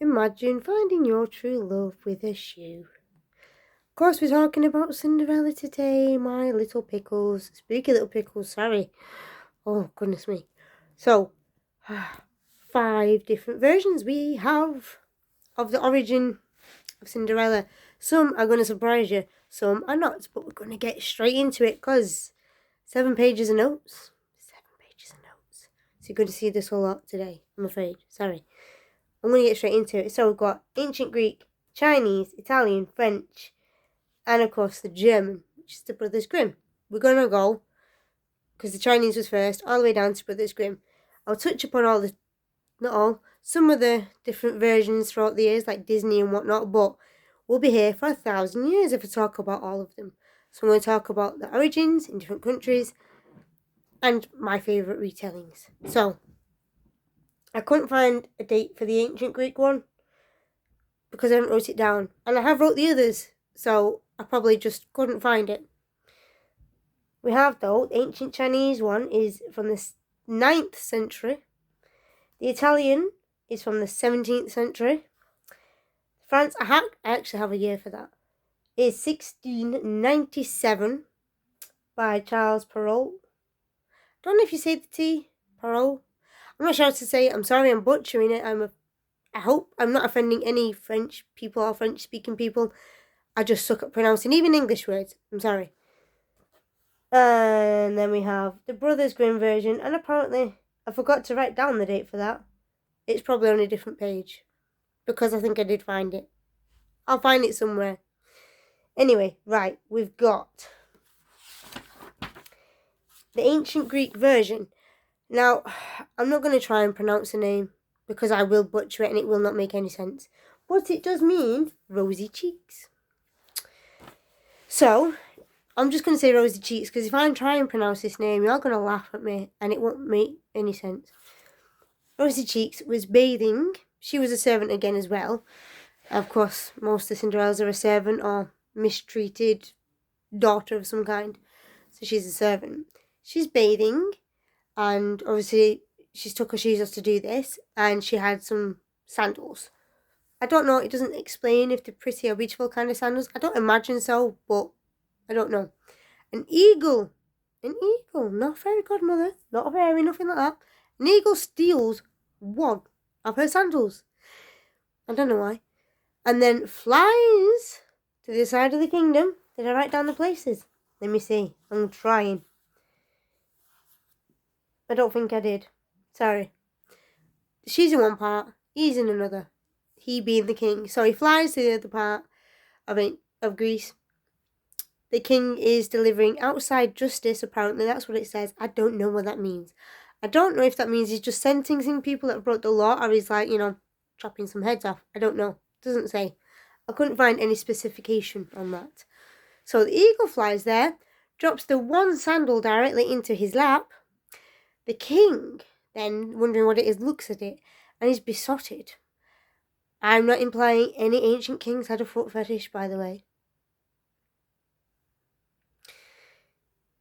Imagine finding your true love with a shoe. Of course, we're talking about Cinderella today, my little pickles. Spooky little pickles, sorry. Oh, goodness me. So, 5 different versions we have of the origin of Cinderella. Some are going to surprise you, some are not, but we're going to get straight into it because 7 pages of notes. 7 pages of notes. So you're going to see this a lot today, I'm afraid. Sorry. I'm going to get straight into it. So we've got ancient Greek, Chinese, Italian, French, and of course the German, which is the Brothers Grimm. We're going to go, because the Chinese was first, all the way down to Brothers Grimm. I'll touch upon some of the different versions throughout the years, like Disney and whatnot, but we'll be here for 1,000 years if I talk about all of them. So I'm going to talk about the origins in different countries and my favourite retellings. So, I couldn't find a date for the ancient Greek one because I haven't wrote it down. And I have wrote the others, so I probably just couldn't find it. We have, though, the ancient Chinese one is from the 9th century. The Italian is from the 17th century. France, I actually have a year for that, is 1697 by Charles Perrault. Don't know if you say the T, Perrault. I'm not sure how to say it. I'm sorry, I'm butchering it. I hope I'm not offending any French people or French-speaking people. I just suck at pronouncing even English words. I'm sorry. And then we have the Brothers Grimm version, and apparently I forgot to write down the date for that. It's probably on a different page, because I think I did find it. I'll find it somewhere. Anyway, right, we've got the ancient Greek version. Now, I'm not going to try and pronounce the name, because I will butcher it and it will not make any sense. But it does mean rosy cheeks. So, I'm just going to say rosy cheeks, because if I try and pronounce this name, you're going to laugh at me and it won't make any sense. Rosy Cheeks was bathing. She was a servant again as well. Of course, most of the Cinderellas are a servant or mistreated daughter of some kind. So she's a servant. She's bathing, and obviously she's took her shoes off to do this, and she had some sandals. I don't know, it doesn't explain if they're pretty or beautiful kind of sandals. I don't imagine so, but I don't know. An eagle, not a fairy godmother, not a fairy, nothing like that. An eagle steals one of her sandals. I don't know why. And then flies to the side of the kingdom. Did I write down the places? Let me see. I'm trying. I don't think I did. Sorry. She's in one part. He's in another. He being the king. So he flies to the other part of Greece. The king is delivering outside justice, apparently. That's what it says. I don't know what that means. I don't know if that means he's just sentencing people that broke the law, or he's like, chopping some heads off. I don't know. It doesn't say. I couldn't find any specification on that. So the eagle flies there, drops the one sandal directly into his lap. The king, then, wondering what it is, looks at it, and is besotted. I'm not implying any ancient kings had a foot fetish, by the way.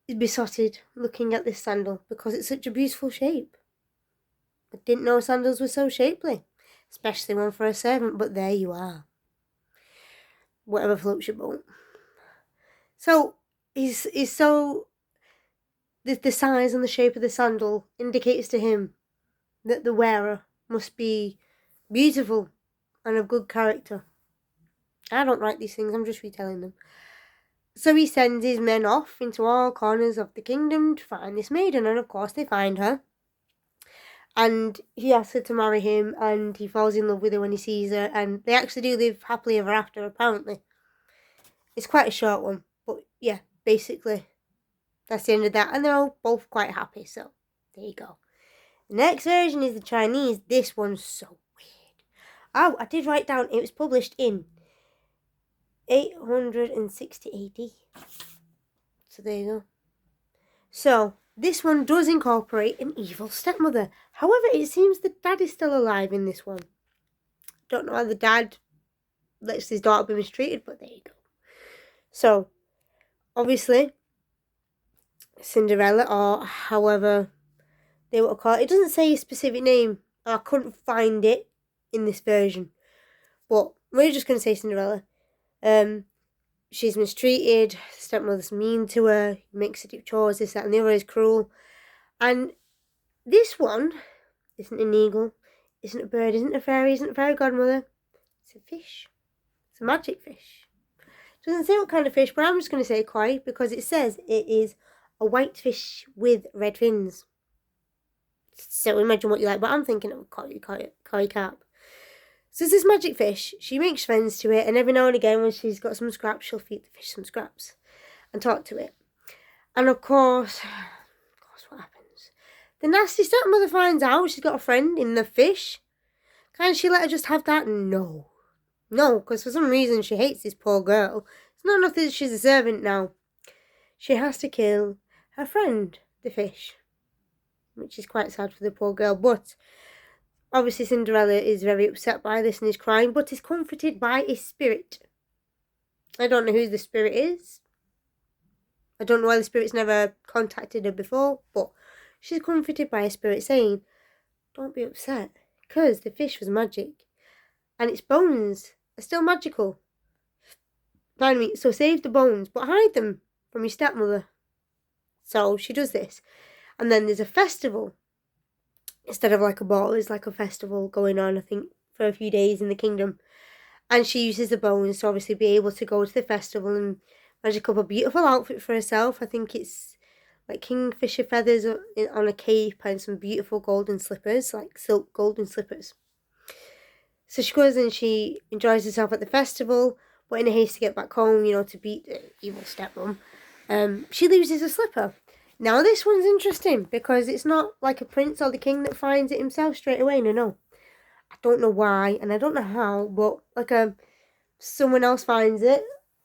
He's besotted looking at this sandal because it's such a beautiful shape. I didn't know sandals were so shapely, especially one for a servant, but there you are. Whatever floats your boat. So, the size and the shape of the sandal indicates to him that the wearer must be beautiful and of good character. I don't write these things, I'm just retelling them. So he sends his men off into all corners of the kingdom to find this maiden, and of course they find her. And he asks her to marry him, and he falls in love with her when he sees her, and they actually do live happily ever after, apparently. It's quite a short one, but yeah, basically, that's the end of that, and they're all both quite happy, so there you go. The next version is the Chinese. This one's so weird. Oh, I did write down, it was published in 860 AD. So there you go. So, this one does incorporate an evil stepmother. However, it seems the dad is still alive in this one. Don't know how the dad lets his daughter be mistreated, but there you go. So, obviously, Cinderella, or however they were called, it doesn't say a specific name. I couldn't find it in this version. But we're just going to say Cinderella. She's mistreated, stepmother's mean to her, makes her do chores, this, that, and the other is cruel. And this one isn't an eagle, isn't a bird, isn't a fairy, isn't a fairy godmother. It's a fish. It's a magic fish. It doesn't say what kind of fish, but I'm just going to say koi because it says it is a white fish with red fins. So imagine what you like, but I'm thinking of koi carp. So it's this magic fish. She makes friends to it, and every now and again when she's got some scraps, she'll feed the fish some scraps and talk to it. And of course, what happens? The nasty stepmother finds out she's got a friend in the fish. Can't she let her just have that? No, because for some reason she hates this poor girl. It's not enough that she's a servant now. She has to kill her friend, the fish, which is quite sad for the poor girl, but obviously Cinderella is very upset by this and is crying, but is comforted by a spirit. I don't know who the spirit is. I don't know why the spirit's never contacted her before, but she's comforted by a spirit saying, don't be upset, because the fish was magic, and its bones are still magical. So save the bones, but hide them from your stepmother. So she does this, and then there's a festival. Instead of like a ball, there's like a festival going on, I think, for a few days in the kingdom. And she uses the bones to obviously be able to go to the festival and magic up a beautiful outfit for herself. I think it's like kingfisher feathers on a cape and some beautiful golden slippers, like silk golden slippers. So she goes and she enjoys herself at the festival, but in a haste to get back home, to beat the evil stepmom, she loses a slipper. Now this one's interesting because it's not like a prince or the king that finds it himself straight away. No. I don't know why and I don't know how, but like someone else finds it,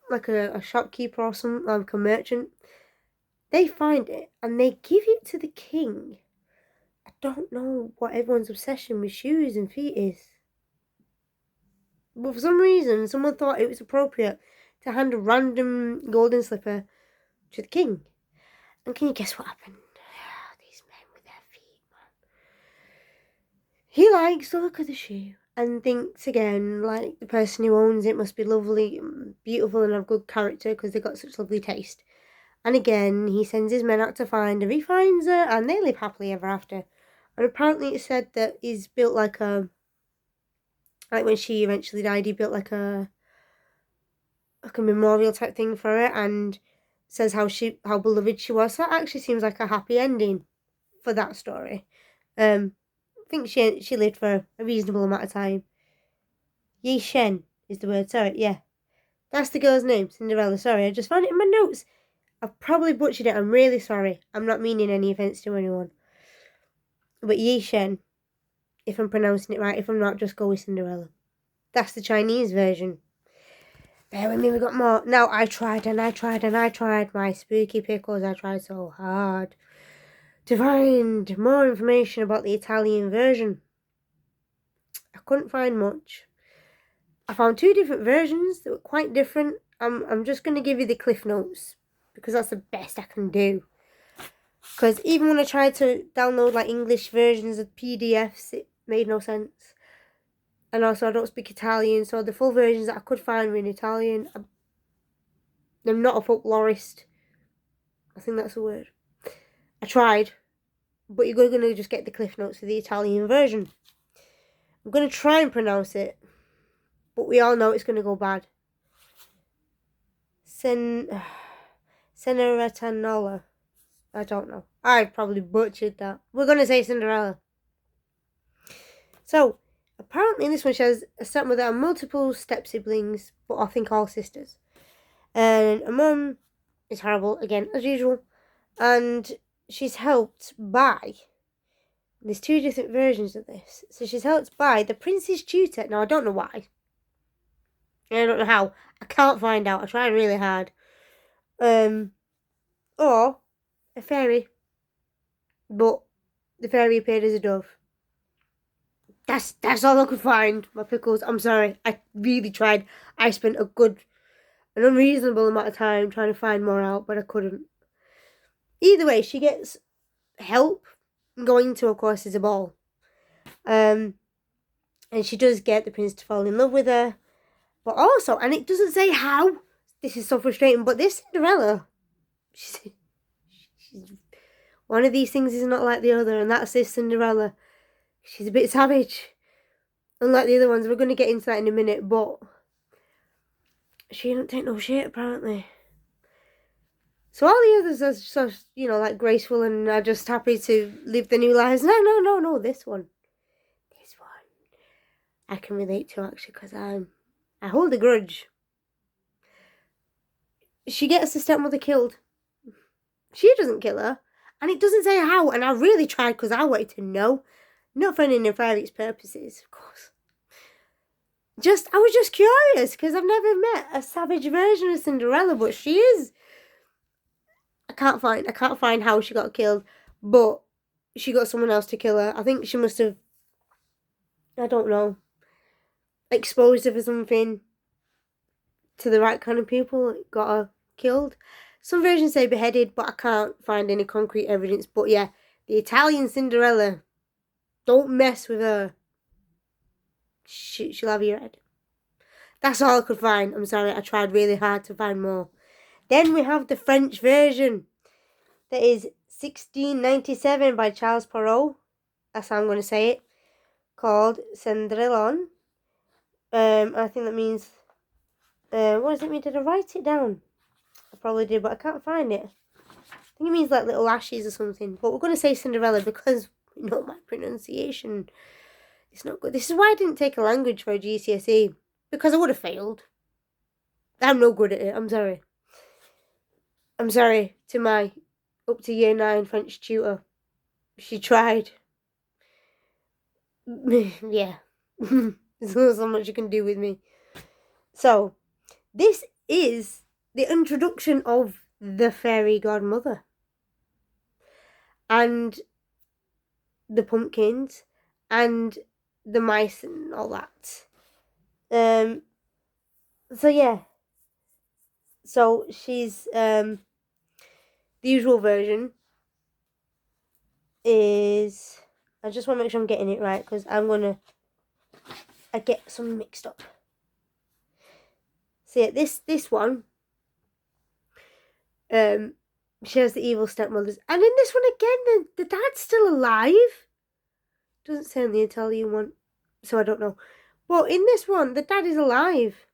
like a shopkeeper or some like a merchant. They find it and they give it to the king. I don't know what everyone's obsession with shoes and feet is. But for some reason, someone thought it was appropriate to hand a random golden slipper to the king. And can you guess what happened? These men with their feet, man. He likes the look of the shoe and thinks again, like the person who owns it must be lovely, beautiful and have good character because they've got such lovely taste. And again, he sends his men out to find her. He finds her and they live happily ever after. And apparently it said that he's built like when she eventually died, he built like a memorial type thing for her and says how beloved she was. So that actually seems like a happy ending for that story. I think she lived for a reasonable amount of time. Yi Shen is the word, sorry, yeah. That's the girl's name, Cinderella, sorry, I just found it in my notes. I've probably butchered it, I'm really sorry. I'm not meaning any offence to anyone. But Yi Shen, if I'm pronouncing it right, if I'm not, just go with Cinderella. That's the Chinese version. Bear with me, we got more. Now, I tried my spooky pickles. I tried so hard to find more information about the Italian version. I couldn't find much. I found 2 different versions that were quite different. I'm just going to give you the cliff notes because that's the best I can do. Because even when I tried to download like English versions of PDFs, it made no sense. And also, I don't speak Italian, so the full versions that I could find were in Italian. I'm not a folklorist. I think that's the word. I tried, but you're going to just get the cliff notes for the Italian version. I'm going to try and pronounce it, but we all know it's going to go bad. Cenerentola. I don't know. I probably butchered that. We're going to say Cinderella. So, apparently in this one she has a stepmother and multiple step-siblings, but I think all sisters. And her mum is horrible, again, as usual. And she's helped by... There's 2 different versions of this. So she's helped by the prince's tutor. Now, I don't know why. I don't know how. I can't find out. I tried really hard. Or a fairy. But the fairy appeared as a dove. That's all I could find, my pickles. I'm sorry. I really tried. I spent an unreasonable amount of time trying to find more out, but I couldn't. Either way, she gets help going to, of course, is a ball. And she does get the prince to fall in love with her. But also, and it doesn't say how, this is so frustrating, but this Cinderella, she's one of these things is not like the other, and that's this Cinderella. She's a bit savage. Unlike the other ones, we're going to get into that in a minute, but she don't take no shit, apparently. So all the others are just, like graceful and are just happy to live the new lives. No, this one. I can relate to, actually, because I hold a grudge. She gets the stepmother killed. She doesn't kill her. And it doesn't say how, and I really tried because I wanted to know. Not for any nefarious purposes, of course. I was just curious, because I've never met a savage version of Cinderella, but she is. I can't find how she got killed, but she got someone else to kill her. I think she must have, I don't know, exposed her for something to the right kind of people, got her killed. Some versions say beheaded, but I can't find any concrete evidence. But yeah, the Italian Cinderella, don't mess with her. She'll have your head. That's all I could find. I'm sorry, I tried really hard to find more. Then we have the French version. That is 1697 by Charles Perrault. That's how I'm going to say it. Called Cinderella. I think that means... what does it mean? Did I write it down? I probably did, but I can't find it. I think it means like little ashes or something. But we're going to say Cinderella because my pronunciation is not good. This is why I didn't take a language for a GCSE. Because I would have failed. I'm no good at it. I'm sorry. I'm sorry to my up to year 9 French tutor. She tried. Yeah. There's not so much you can do with me. So, this is the introduction of the fairy godmother. And the pumpkins. And the mice and all that. So yeah. So she's the usual version is, I just want to make sure I'm getting it right because I get some mixed up. So yeah, this one she has the evil stepmothers, and in this one again the dad's still alive. Doesn't say in the Italian one, so I don't know. But in this one, the dad is alive.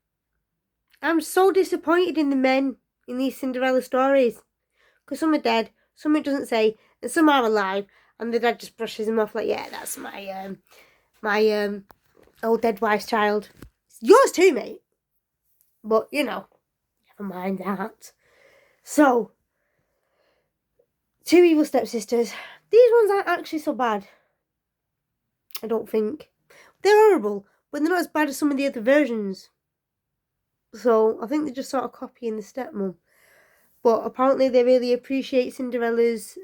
I'm so disappointed in the men in these Cinderella stories. Because some are dead, some it doesn't say, and some are alive. And the dad just brushes him off like, yeah, that's my old dead wife's child. It's yours too, mate. But, never mind that. So, 2 evil stepsisters. These ones aren't actually so bad. I don't think. They're horrible, but they're not as bad as some of the other versions. So, I think they're just sort of copying the stepmom. But apparently they really appreciate Cinderella's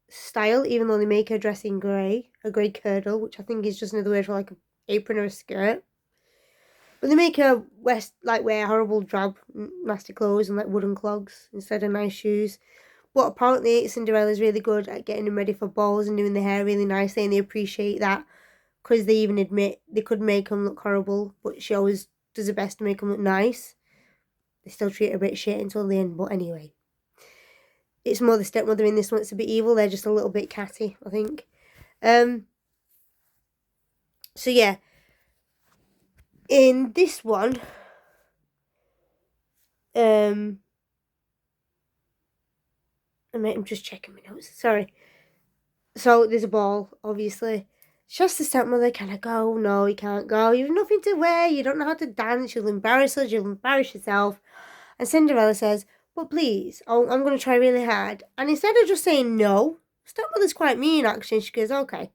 style, even though they make her dress in grey. A grey kirtle, which I think is just another word for like an apron or a skirt. But they make her wear horrible drab, nasty clothes and like wooden clogs instead of nice shoes. But apparently Cinderella's really good at getting them ready for balls and doing the hair really nicely, and they appreciate that because they even admit they could make them look horrible, but she always does her best to make them look nice. They still treat her a bit shit until the end, but anyway. It's more the stepmother in this one that's a bit evil. They're just a little bit catty, I think. So yeah. In this one, I'm just checking my notes. Sorry. So there's a ball, obviously. Just the stepmother, can I go? No, you can't go. You have nothing to wear. You don't know how to dance. You'll embarrass us. You'll embarrass yourself. And Cinderella says, but please, I'm going to try really hard. And instead of just saying no, stepmother's quite mean, actually. She goes, okay.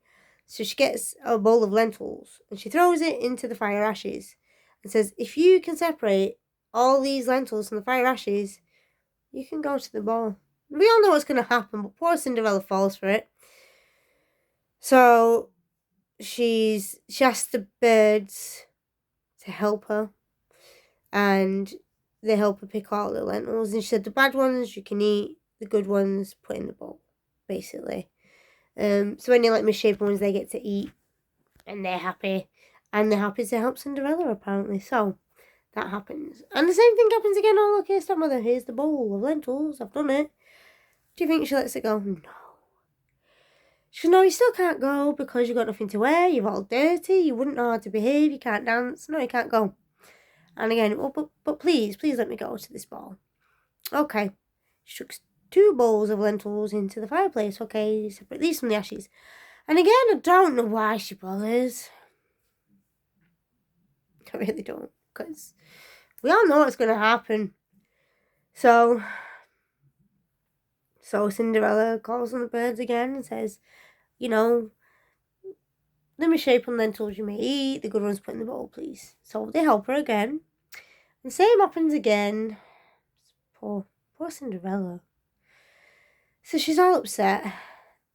So she gets a bowl of lentils and she throws it into the fire ashes and says, if you can separate all these lentils from the fire ashes, you can go to the ball. We all know what's going to happen, but poor Cinderella falls for it. So she asks the birds to help her, and they help her pick all the lentils. And she said the bad ones you can eat, the good ones put in the bowl, basically. So any like misshapen ones they get to eat, and they're happy. And they're happy to help Cinderella, apparently. So that happens. And the same thing happens again. Oh, look, here's stepmother. Here's the bowl of lentils. I've done it. Do you think she lets it go? No. She goes, no, you still can't go because you've got nothing to wear. You're all dirty. You wouldn't know how to behave. You can't dance. No, you can't go. And again, oh, but please let me go to this ball. Okay. She chucks 2 bowls of lentils into the fireplace. Okay, separate these from the ashes. And again, I don't know why she bothers. I really don't. Because we all know what's going to happen. So Cinderella calls on the birds again and says, you know, let me shape on lentils you may eat. The good ones put in the bowl, please. So they help her again. And same happens again. Poor Cinderella. So she's all upset.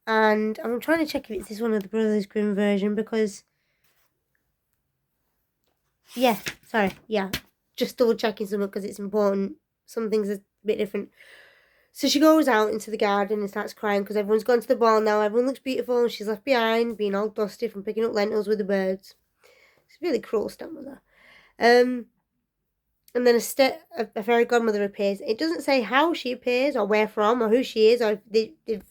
And I'm trying to check if it's this one of the Brothers Grimm version because... Yeah, just double checking something because it's important. Some things are a bit different. So she goes out into the garden and starts crying because everyone's gone to the ball now. Everyone looks beautiful and she's left behind, being all dusty from picking up lentils with the birds. It's really cruel stepmother. And then a fairy godmother appears. It doesn't say how she appears or where from or who she is or if they've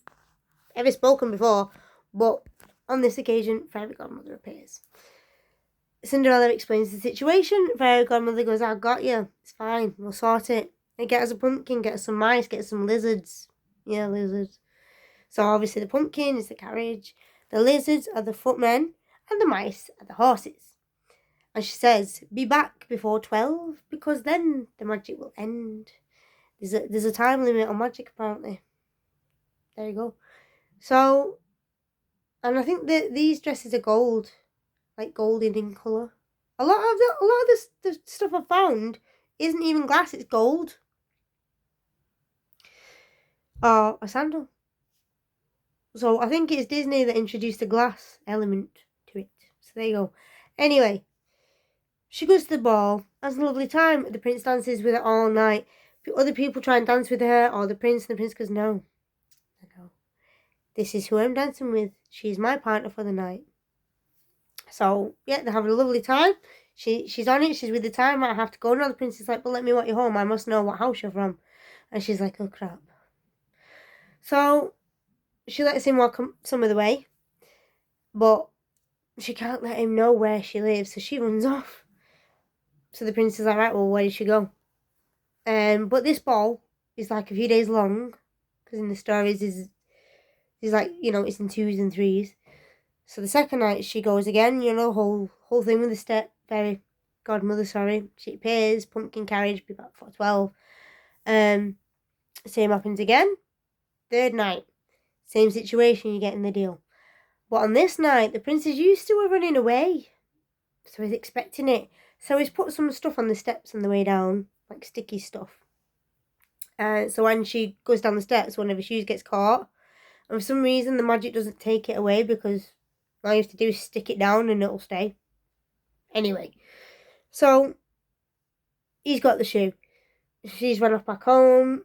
ever spoken before, but on this occasion, fairy godmother appears. Cinderella explains the situation. Fairy godmother goes, I got you. It's fine. We'll sort it. And get us a pumpkin, get us some mice, get us some lizards. Yeah, lizards. So obviously the pumpkin is the carriage. The lizards are the footmen. And the mice are the horses. And she says, be back before 12 because then the magic will end. There's a time limit on magic apparently. There you go. So, and I think that these dresses are gold. Like golden in colour. A lot of the stuff I found isn't even glass, it's gold. Or a sandal. So I think it's Disney that introduced the glass element to it. So there you go. Anyway, she goes to the ball, has a lovely time. The prince dances with her all night. Other people try and dance with her, or the prince, and the prince goes, no. This is who I'm dancing with. She's my partner for the night. So, yeah, they're having a lovely time. She's on it. She's with the time. I have to go now. The prince is like, but let me walk you home. I must know what house you're from. And she's like, oh, crap. So, she lets him walk some of the way. But she can't let him know where she lives. So, she runs off. So, the prince is like, right, well, where did she go? But this ball is like a few days long. Because in the stories, is like, it's in 2s and 3s. So the second night she goes again, whole thing with the fairy godmother, She appears, pumpkin carriage, be back for 12. Same happens again. Third night, same situation, you're getting the deal. But on this night, the prince is used to her running away. So he's expecting it. So he's put some stuff on the steps on the way down, like sticky stuff. So when she goes down the steps, one of her shoes gets caught. And for some reason, the magic doesn't take it away because all you have to do is stick it down and it'll stay. Anyway, so he's got the shoe. She's run off back home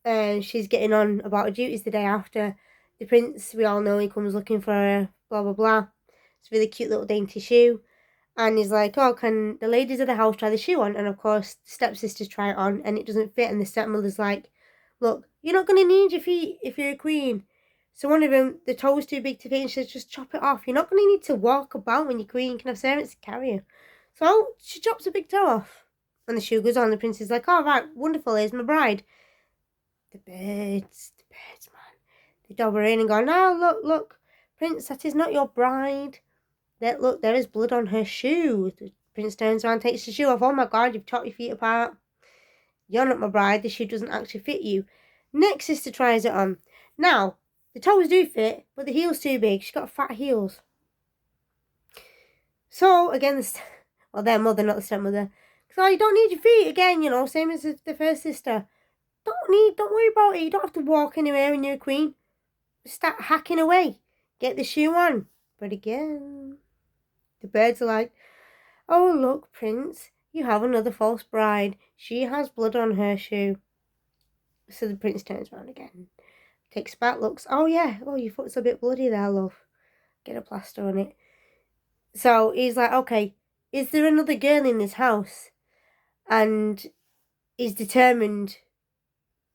and she's getting on about her duties the day after. The prince, we all know, he comes looking for her, blah, blah, blah. It's a really cute little dainty shoe. And he's like, oh, can the ladies of the house try the shoe on? And of course, the stepsisters try it on and it doesn't fit. And the stepmother's like, look, you're not going to need your feet if you're a queen. So one of them, the toe's too big to fit, and she says, just chop it off. You're not going to need to walk about when you're queen. You can have servants to carry you. So she chops a big toe off. And the shoe goes on. The prince is like, oh, right, wonderful, here's my bride. The birds, man. They dob her in and go, no, look, prince, that is not your bride. Look, there is blood on her shoe. The prince turns around, takes the shoe off. Oh, my God, you've chopped your feet apart. You're not my bride. The shoe doesn't actually fit you. Next sister tries it on. Now, the toes do fit, but the heel's too big. She's got fat heels. So, again, their mother, not the stepmother. So, you don't need your feet again, same as the first sister. Don't worry about it. You don't have to walk anywhere when you're a queen. Just start hacking away. Get the shoe on. But again, the birds are like, oh, look, prince, you have another false bride. She has blood on her shoe. So the prince turns around again. Takes back, looks, oh yeah, oh, your foot's a bit bloody there, love. Get a plaster on it. So he's like, okay, is there another girl in this house? And he's determined.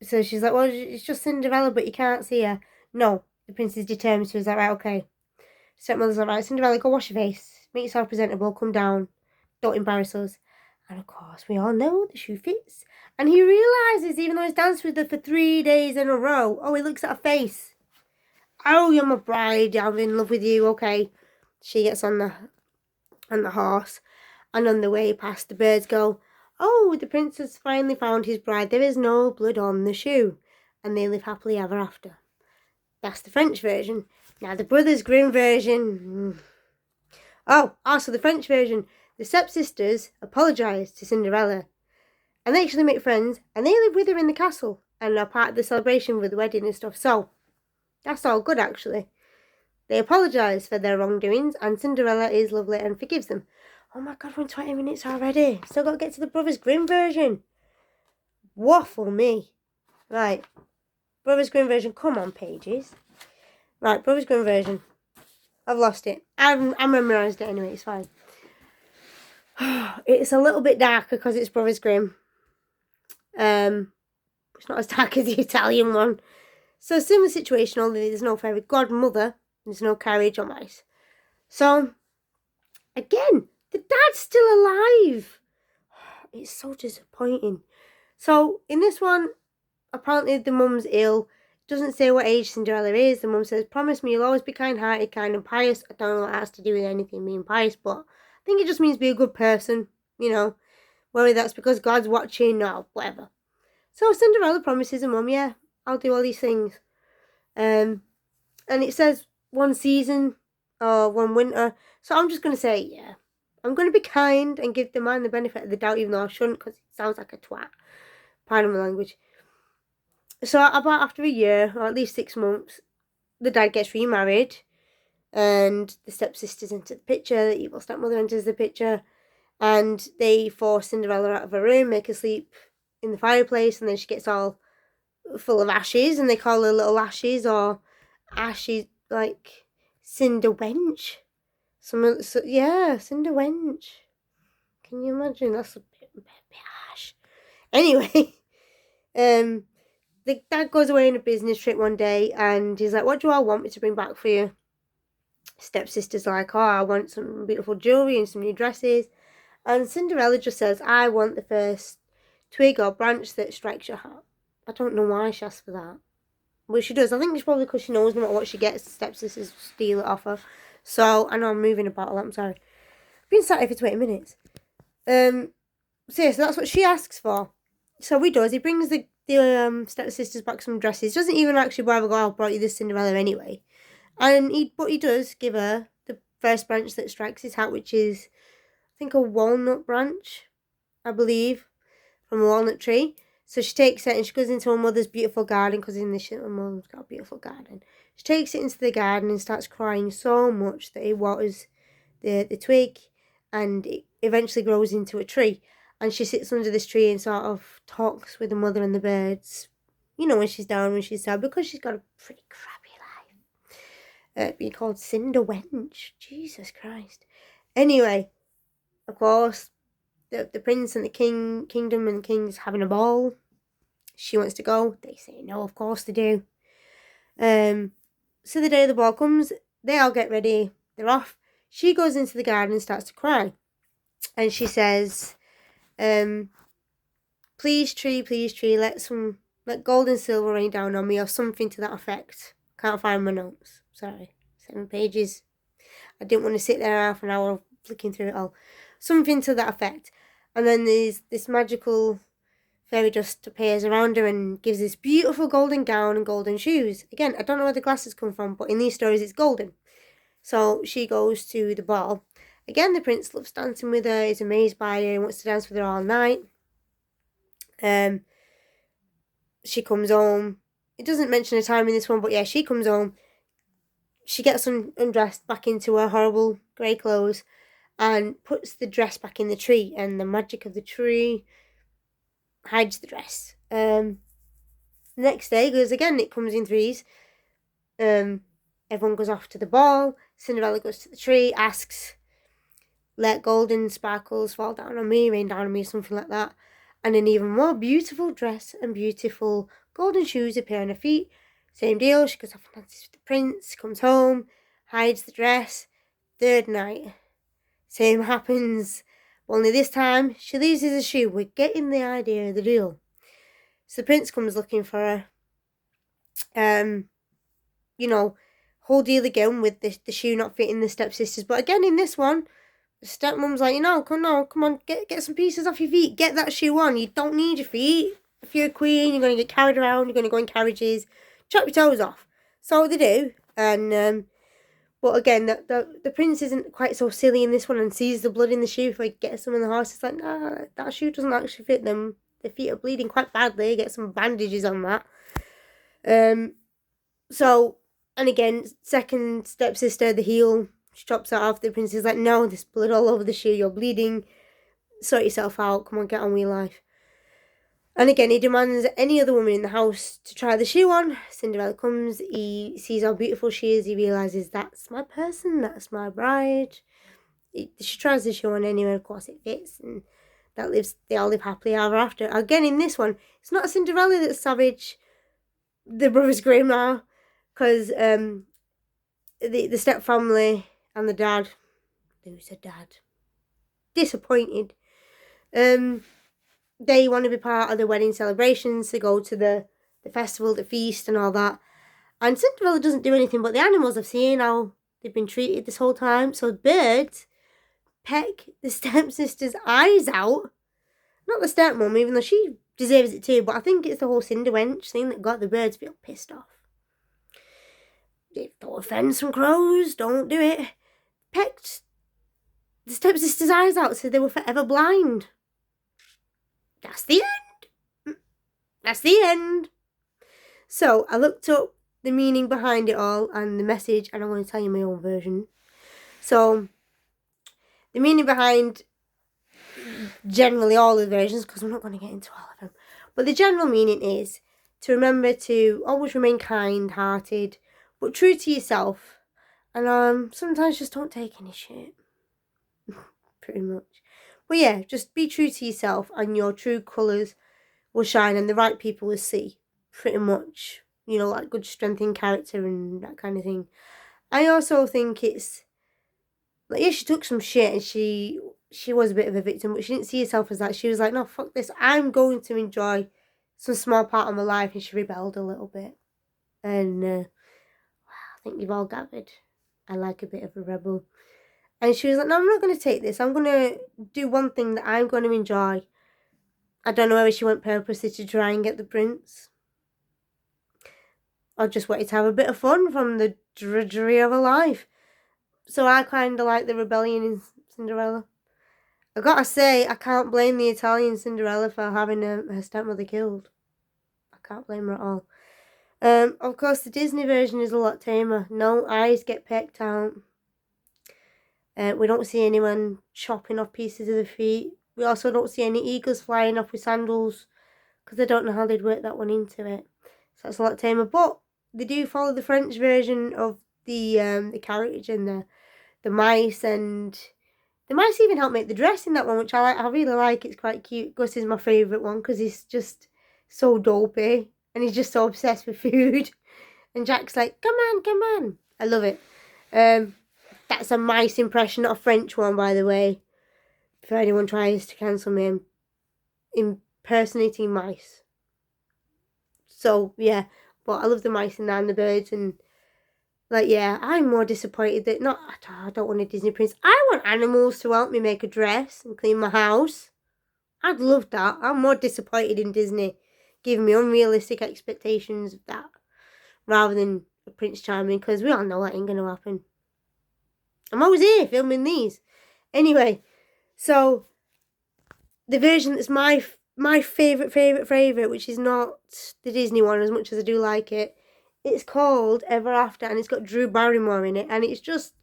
So she's like, well, it's just Cinderella, but you can't see her. No, the prince is determined. So he's like, right, okay. Stepmother's like, right, Cinderella, go wash your face. Make yourself presentable. Come down. Don't embarrass us. And of course, we all know the shoe fits. And he realises, even though he's danced with her for 3 days in a row, he looks at her face. Oh, you're my bride. I'm in love with you. Okay. She gets on the horse. And on the way past, the birds go, oh, the prince has finally found his bride. There is no blood on the shoe. And they live happily ever after. That's the French version. Now, the Brothers Grimm version. Oh, also the French version. The stepsisters apologise to Cinderella. And they actually make friends. And they live with her in the castle. And are part of the celebration with the wedding and stuff. So, that's all good, actually. They apologise for their wrongdoings. And Cinderella is lovely and forgives them. Oh my god, we're in 20 minutes already. Still got to get to the Brothers Grimm version. Waffle me. Right. Brothers Grimm version. Come on, pages. Right, Brothers Grimm version. I've lost it. I memorised it anyway, it's fine. It's a little bit darker because it's Brothers Grimm. It's not as dark as the Italian one. So, similar situation, only there's no fairy godmother. There's no carriage or mice. So, again, the dad's still alive. It's so disappointing. So, in this one, apparently the mum's ill. Doesn't say what age Cinderella is. The mum says, promise me you'll always be kind-hearted, kind and pious. I don't know what it has to do with anything being pious, but I think it just means be a good person, Whether that's because God's watching or whatever. So Cinderella promises her mum, yeah, I'll do all these things. And it says one season or one winter. So I'm just going to say, yeah. I'm going to be kind and give the man the benefit of the doubt, even though I shouldn't, because it sounds like a twat. Pardon my language. So about after a year, or at least 6 months, the dad gets remarried. And the stepsisters enter the picture. The evil stepmother enters the picture. And they force Cinderella out of her room, make her sleep in the fireplace. And then she gets all full of ashes. And they call her little ashes or ashes, like Cinder Wench. Cinder Wench. Can you imagine? That's a bit harsh. Anyway, the dad goes away on a business trip one day and he's like, what do I want me to bring back for you? Stepsister's like, I want some beautiful jewellery and some new dresses. And Cinderella just says, I want the first twig or branch that strikes your heart. I don't know why she asked for that. But she does. I think it's probably because she knows no matter what she gets, the stepsisters steal it off her. So, I know I'm moving a bottle, I'm sorry. I've been sat here for 20 minutes. So that's what she asks for. So he does. He brings the stepsisters back some dresses. Doesn't even actually bother go, I brought you this Cinderella anyway. But he does give her the first branch that strikes his heart, which is, I think, a walnut branch, I believe, from a walnut tree. So she takes it and she goes into her mother's beautiful garden, because in this her mum's got a beautiful garden. She takes it into the garden and starts crying so much that it waters the twig, and it eventually grows into a tree. And she sits under this tree and sort of talks with the mother and the birds, when she's down, when she's sad, because she's got a pretty crappy life. Being called Cinder Wench. Jesus Christ. Anyway, of course, the prince and the kingdom and the king's having a ball. She wants to go. They say no, of course they do. So the day the ball comes, they all get ready. They're off. She goes into the garden and starts to cry. And she says, please tree, let gold and silver rain down on me, or something to that effect. Can't find my notes. Sorry. 7 pages. I didn't want to sit there half an hour flicking through it all. Something to that effect. And then there's this magical fairy dust appears around her and gives this beautiful golden gown and golden shoes. Again, I don't know where the glasses come from, but in these stories it's golden. So she goes to the ball. Again, the prince loves dancing with her, is amazed by her, and wants to dance with her all night. She comes home. It doesn't mention a time in this one, but yeah, she comes home. She gets undressed back into her horrible grey clothes and puts the dress back in the tree, and the magic of the tree hides the dress. The next day, because again, it comes in threes. Everyone goes off to the ball. Cinderella goes to the tree, asks let golden sparkles fall down on me, rain down on me, something like that. And an even more beautiful dress and beautiful golden shoes appear on her feet. Same deal, she goes off and dances with the prince, comes home, hides the dress. Third night, same happens. Only this time, she loses a shoe. We're getting the idea of the deal. So the prince comes looking for her. Whole deal again with the shoe not fitting the stepsisters. But again, in this one, the stepmom's like, come on, get some pieces off your feet. Get that shoe on. You don't need your feet. If you're a queen, you're going to get carried around. You're going to go in carriages. Chop your toes off. So they do. And, but again, the prince isn't quite so silly in this one and sees the blood in the shoe before he gets them in the horse. It's like, nah, that shoe doesn't actually fit them. Their feet are bleeding quite badly. Get some bandages on that. And again, second stepsister, the heel, she chops it off. The prince is like, no, there's blood all over the shoe. You're bleeding. Sort yourself out. Come on, get on with your life. And again, he demands any other woman in the house to try the shoe on. Cinderella comes. He sees how beautiful she is. He realises, that's my person. That's my bride. She tries the shoe on anyway. Of course, it fits. And they all live happily ever after. Again, in this one, it's not Cinderella that's savage. The brothers Grimm are. Because the stepfamily and the dad, who's a dad, disappointed. They want to be part of the wedding celebrations. They go to the festival, the feast and all that. And Cinderella doesn't do anything, but the animals have seen how they've been treated this whole time. So birds peck the stepsister's eyes out. Not the stepmom, even though she deserves it too, but I think it's the whole Cinderwench thing that got the birds a bit pissed off. Don't offend some crows, don't do it. Pecked the stepsister's eyes out so they were forever blind. That's the end. That's the end. So I looked up the meaning behind it all and the message, and I'm going to tell you my own version. So the meaning behind generally all the versions, because I'm not going to get into all of them, but the general meaning is to remember to always remain kind-hearted, but true to yourself. And sometimes just don't take any shit. Pretty much. But yeah, just be true to yourself and your true colours will shine and the right people will see. Pretty much. Like good strength in character and that kind of thing. I also think it's like, yeah, she took some shit and she was a bit of a victim, but she didn't see herself as that. She was like, no, fuck this. I'm going to enjoy some small part of my life, and she rebelled a little bit. And I think you've all gathered. I like a bit of a rebel. And she was like, no, I'm not going to take this. I'm going to do one thing that I'm going to enjoy. I don't know whether she went purposely to try and get the prince, or just wanted to have a bit of fun from the drudgery of her life. So I kind of like the rebellion in Cinderella. I gotta say, I can't blame the Italian Cinderella for having her stepmother killed. I can't blame her at all. Of course, the Disney version is a lot tamer. No eyes get pecked out. We don't see anyone chopping off pieces of the feet. We also don't see any eagles flying off with sandals, because I don't know how they'd work that one into it. So that's a lot tamer. But they do follow the French version of the carriage and the mice, and the mice even help make the dress in that one, which I like. I really like. It's quite cute. Gus is my favourite one because he's just so dopey and he's just so obsessed with food. And Jack's like, come on. I love it. That's a mice impression, not a French one, by the way. If anyone tries to cancel me, I'm impersonating mice. So, yeah. But I love the mice in that and the birds. And, like, yeah, I'm more disappointed that I don't want a Disney prince. I want animals to help me make a dress and clean my house. I'd love that. I'm more disappointed in Disney giving me unrealistic expectations of that rather than a Prince Charming, because we all know that ain't going to happen. I'm always here filming these. Anyway, so the version that's my favourite, which is not the Disney one as much as I do like it, it's called Ever After, and it's got Drew Barrymore in it, and it's just,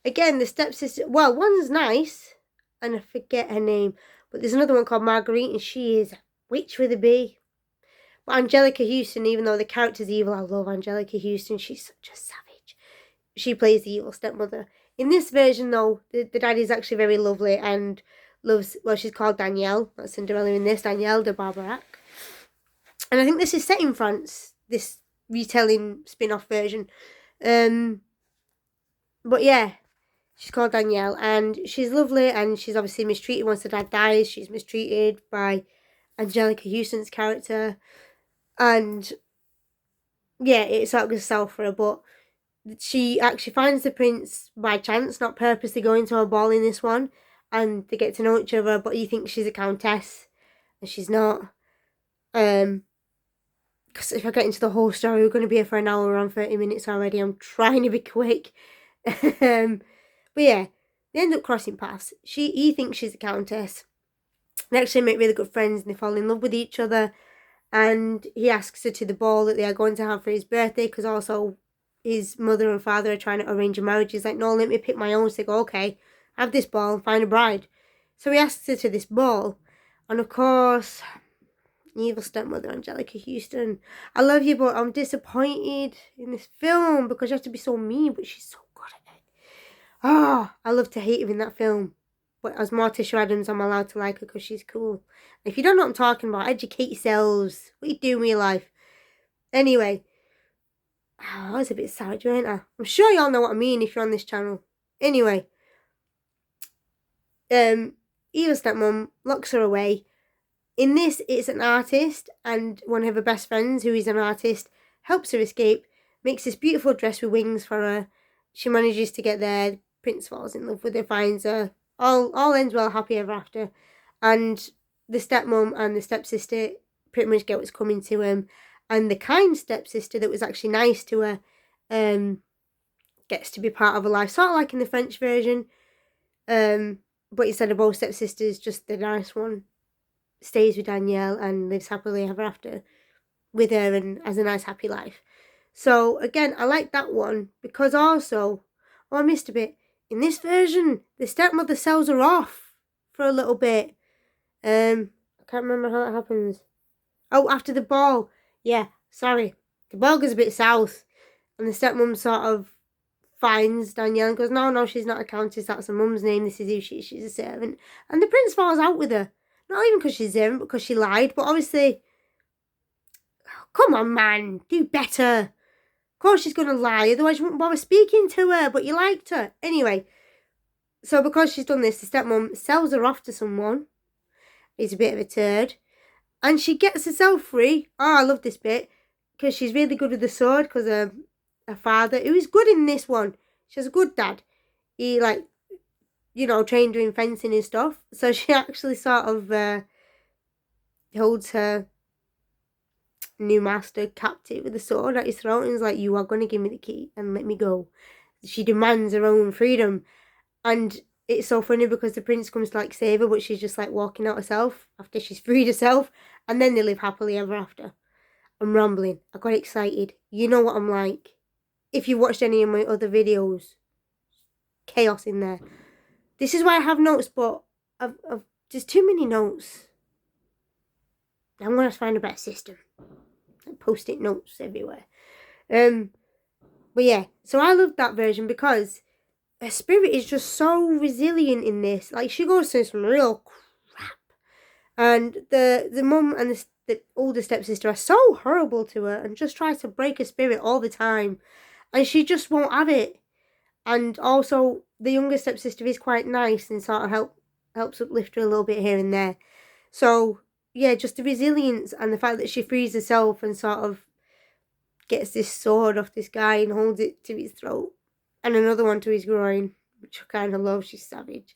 again, the stepsister, well, one's nice, and I forget her name, but there's another one called Marguerite, and she is a witch with a B. But Angelica Houston, even though the character's evil, I love Angelica Houston, she's such a savage. She plays the evil stepmother. In this version, though, the daddy's actually very lovely and loves, well, she's called Danielle, that's Cinderella in this, Danielle de Barbarac. And I think this is set in France, this retelling spin-off version. But yeah, she's called Danielle, and she's lovely, and she's obviously mistreated once the dad dies. She's mistreated by Angelica Houston's character, and yeah, it sort of goes south for her, but she actually finds the prince by chance, not purposely going to a ball in this one, and they get to know each other, but he thinks she's a countess, and she's not. Because if I get into the whole story, we're going to be here for an hour and 30 minutes already. I'm trying to be quick. But yeah, they end up crossing paths. He thinks she's a countess. They actually make really good friends and they fall in love with each other. And he asks her to the ball that they are going to have for his birthday, because also his mother and father are trying to arrange a marriage. He's like, no, let me pick my own. So they go, okay, have this ball and find a bride. So he asks her to this ball. And of course, evil stepmother Angelica Houston, I love you, but I'm disappointed in this film because you have to be so mean, but she's so good at it. I love to hate her in that film. But as Morticia Adams, I'm allowed to like her because she's cool. If you don't know what I'm talking about, educate yourselves. What are you doing with your life? Anyway, I was a bit savage, weren't I? I'm sure y'all know what I mean if you're on this channel. Anyway, evil stepmom locks her away. In this, it's an artist, and one of her best friends, who is an artist, helps her escape, makes this beautiful dress with wings for her. She manages to get there. Prince falls in love with her, finds her. All ends well, happy ever after. And the stepmom and the stepsister pretty much get what's coming to him. And the kind stepsister that was actually nice to her gets to be part of her life, sort of like in the French version. But instead of both stepsisters, just the nice one stays with Danielle and lives happily ever after with her and has a nice happy life. So again, I like that one because also, I missed a bit. In this version, the stepmother sells her off for a little bit. I can't remember how that happens. Oh, after the ball. Yeah, sorry. The ball goes a bit south and the stepmom sort of finds Danielle and goes, no, she's not a countess, that's her mum's name, this is who she is, she's a servant. And the prince falls out with her. Not even because she's a servant, because she lied, but obviously, come on, man, do better. Of course she's going to lie, otherwise you wouldn't bother speaking to her, but you liked her. Anyway, so because she's done this, the stepmom sells her off to someone. He's a bit of a turd. And she gets herself free. Oh, I love this bit. Because she's really good with the sword, because her father, who is good in this one, she has a good dad. He, like, trained her in fencing and stuff. So she actually sort of holds her new master captive with a sword at his throat and is like, you are going to give me the key and let me go. She demands her own freedom. And it's so funny because the prince comes to like save her, but she's just like walking out herself after she's freed herself. And then they live happily ever after. I'm rambling. I got excited. You know what I'm like. If you watched any of my other videos, chaos in there. This is why I have notes, but I've there's too many notes. I'm going to find a better system. Post-it notes everywhere. But yeah, so I love that version because her spirit is just so resilient in this. Like, she goes through some real crap. And the mum and the older stepsister are so horrible to her and just try to break her spirit all the time. And she just won't have it. And also, the younger stepsister is quite nice and sort of helps uplift her a little bit here and there. So, yeah, just the resilience and the fact that she frees herself and sort of gets this sword off this guy and holds it to his throat. And another one to his groin, which I kind of love. She's savage.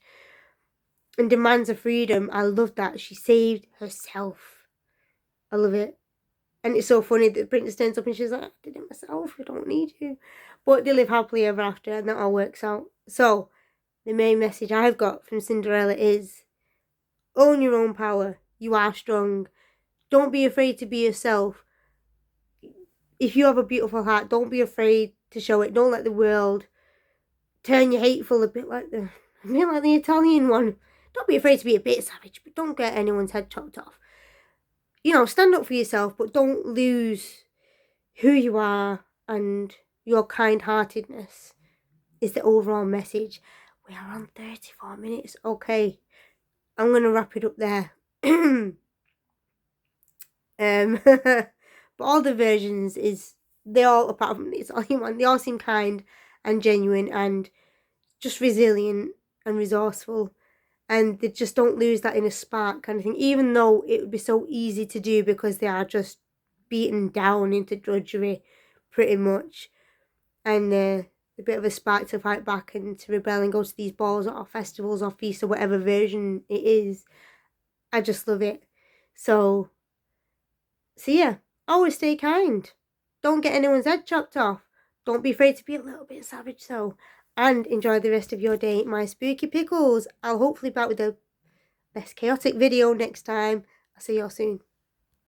And demands her freedom. I love that. She saved herself. I love it. And it's so funny that the princess turns up and she's like, I did it myself, I don't need you. But they live happily ever after and that all works out. So, the main message I've got from Cinderella is, own your own power. You are strong. Don't be afraid to be yourself. If you have a beautiful heart, don't be afraid to show it. Don't let the world turn you hateful, a bit like the Italian one. Don't be afraid to be a bit savage, but don't get anyone's head chopped off. Stand up for yourself, but don't lose who you are and your kind-heartedness. is the overall message. We are on 34 minutes. Okay, I'm going to wrap it up there. But all the versions they all, apart from it's all human, they all seem kind and genuine and just resilient and resourceful, and they just don't lose that inner spark kind of thing, even though it would be so easy to do because they are just beaten down into drudgery pretty much, and a bit of a spark to fight back and to rebel and go to these balls or festivals or feasts or whatever version it is. I just love it. So yeah, always stay kind. Don't get anyone's head chopped off. Don't be afraid to be a little bit savage though. And enjoy the rest of your day, my spooky pickles. I'll hopefully be back with a less chaotic video next time. I'll see you all soon.